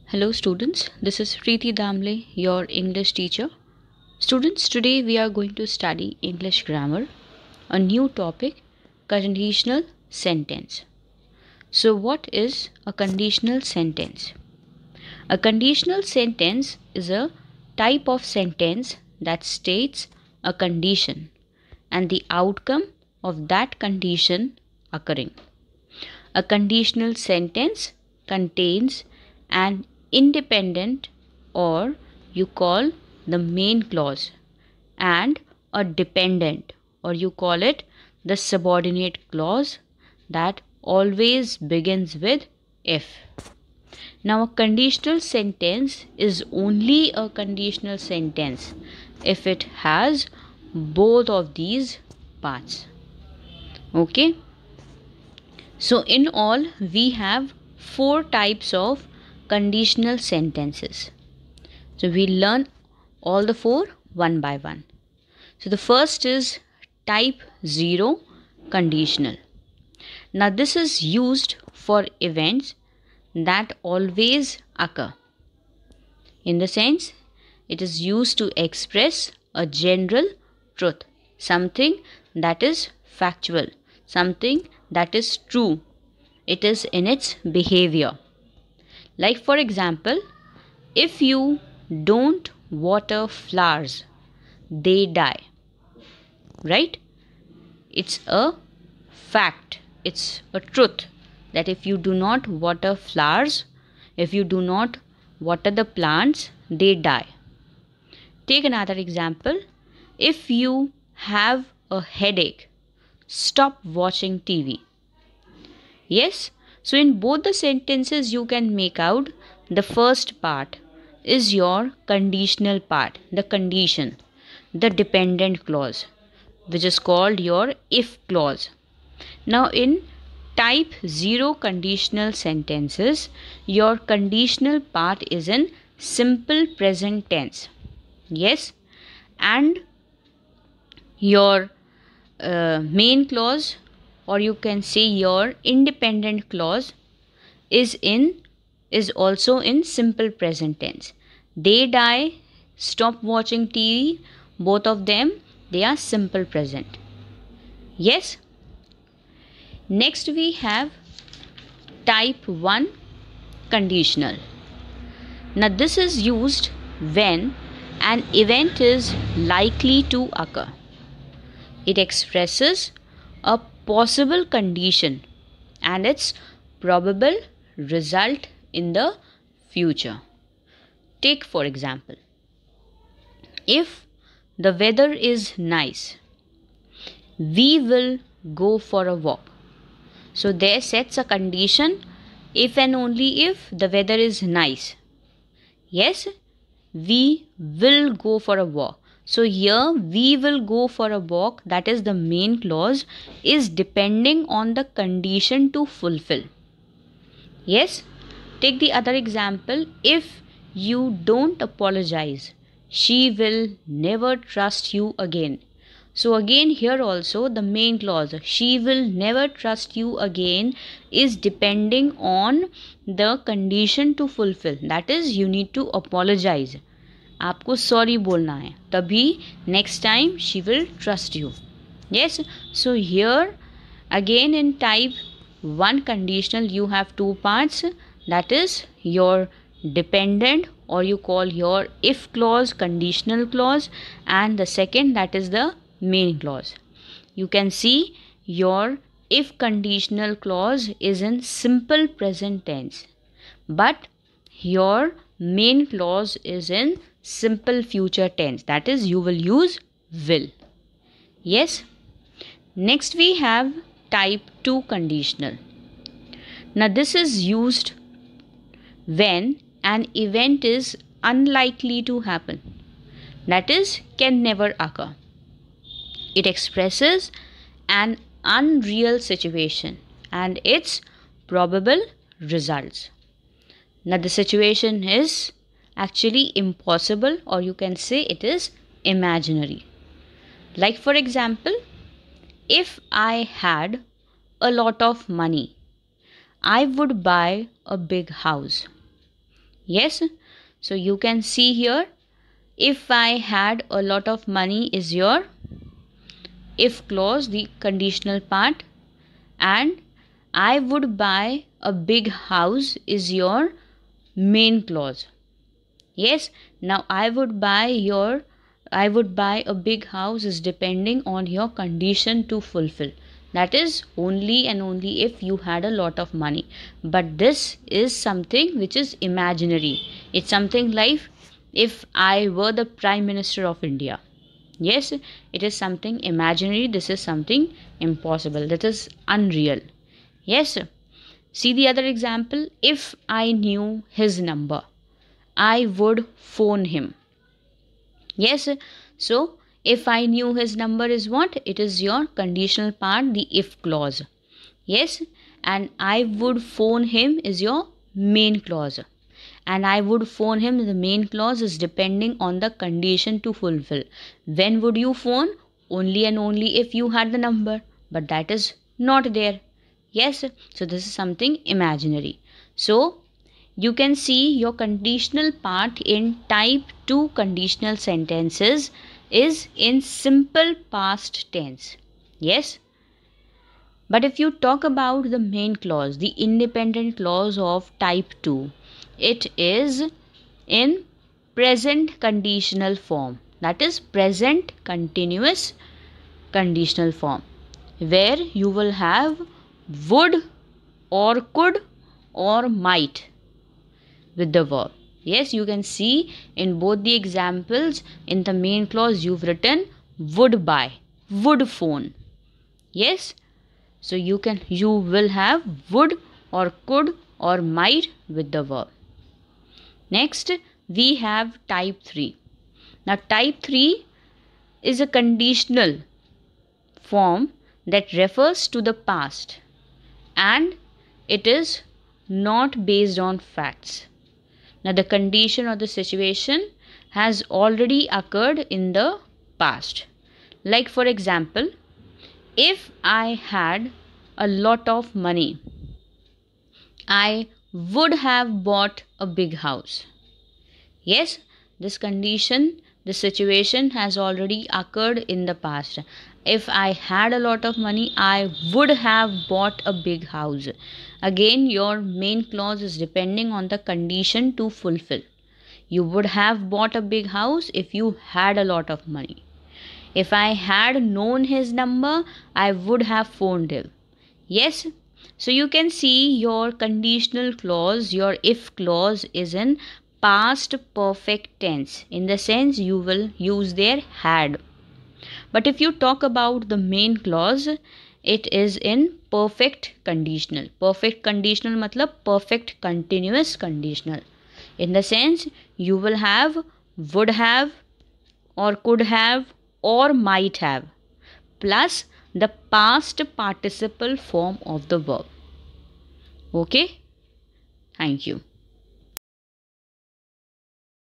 Hello students, this is Preeti Damle, your English teacher. Students, today we are going to study English grammar, a new topic, conditional sentence. So what is a conditional sentence? A conditional sentence is a type of sentence that states a condition and the outcome of that condition occurring. A conditional sentence contains an independent, or you call the main clause, and a dependent, or you call it the subordinate clause, that always begins with if. Now a conditional sentence is only a conditional sentence if it has both of these parts. Okay, so in all we have 4 types of conditional sentences. So we learn all the 4 one by one. So the first is type 0 conditional. Now this is used for events that always occur. In the sense, it is used to express a general truth, something that is factual, something that is true. It is in its behavior. Like for example, if you don't water flowers, they die. Right? It's a fact. It's a truth that if you do not water flowers, if you do not water the plants, they die. Take another example. If you have a headache, stop watching TV. Yes? So in both the sentences you can make out the first part is your conditional part, the condition, the dependent clause, which is called your if clause. Now in type 0 conditional sentences, your conditional part is in simple present tense. Yes? And your main clause, or you can say your independent clause, is also in simple present tense. They die, stop watching TV, both of them, they are simple present. Yes? Next we have type 1 conditional. Now this is used when an event is likely to occur. It expresses a possible condition and its probable result in the future. Take for example, if the weather is nice, we will go for a walk. So there sets a condition if and only if the weather is nice. Yes, we will go for a walk. So here we will go for a walk, that is the main clause, is depending on the condition to fulfill. Yes, take the other example. If you don't apologize, she will never trust you again. So again here also the main clause, she will never trust you again, is depending on the condition to fulfill. That is, you need to apologize. आपको sorry बोलना है, तभी next time she will trust you. Yes, so here again in type 1 conditional you have 2 parts, that is your dependent, or you call your if clause, conditional clause, and the second, that is the main clause. You can see your if conditional clause is in simple present tense, but your main clause is in simple future tense, that is you will use will. Yes. Next we have type 2 conditional. Now this is used when an event is unlikely to happen, that is can never occur. It expresses an unreal situation and its probable results. Now the situation is actually impossible, or you can say it is imaginary. Like for example, if I had a lot of money, I would buy a big house. Yes, so you can see here, if I had a lot of money is your if clause, the conditional part, and I would buy a big house is your main clause. Yes, now I would buy a big house is depending on your condition to fulfill. That is only and only if you had a lot of money. But this is something which is imaginary. It's something like if I were the Prime Minister of India. Yes, it is something imaginary. This is something impossible. That is unreal. Yes. See the other example. If I knew his number, I would phone him. Yes. So, if I knew his number is what? It is your conditional part, the if clause. Yes. And I would phone him is your main clause. And I would phone him, the main clause is depending on the condition to fulfill. When would you phone? Only and only if you had the number. But that is not there. Yes. So, this is something imaginary. So, you can see your conditional part in type 2 conditional sentences is in simple past tense. Yes. But if you talk about the main clause, the independent clause of type 2, it is in present conditional form. That is present continuous conditional form, where you will have would or could or might with the verb. Yes, you can see in both the examples, in the main clause you've written would buy, would phone. Yes, so you will have would or could or might with the verb. Next, we have type 3. Now type 3 is a conditional form that refers to the past, and it is not based on facts. Now the condition or the situation has already occurred in the past. Like for example, if I had a lot of money, I would have bought a big house. Yes, this condition, this situation has already occurred in the past. If I had a lot of money, I would have bought a big house. Again, your main clause is depending on the condition to fulfill. You would have bought a big house if you had a lot of money. If I had known his number, I would have phoned him. Yes. So you can see your conditional clause, your if clause is in past perfect tense. In the sense you will use their had. But if you talk about the main clause, it is in perfect conditional. Perfect conditional matlab perfect continuous conditional. In the sense you will have would have or could have or might have plus the past participle form of the verb. Okay? Thank you.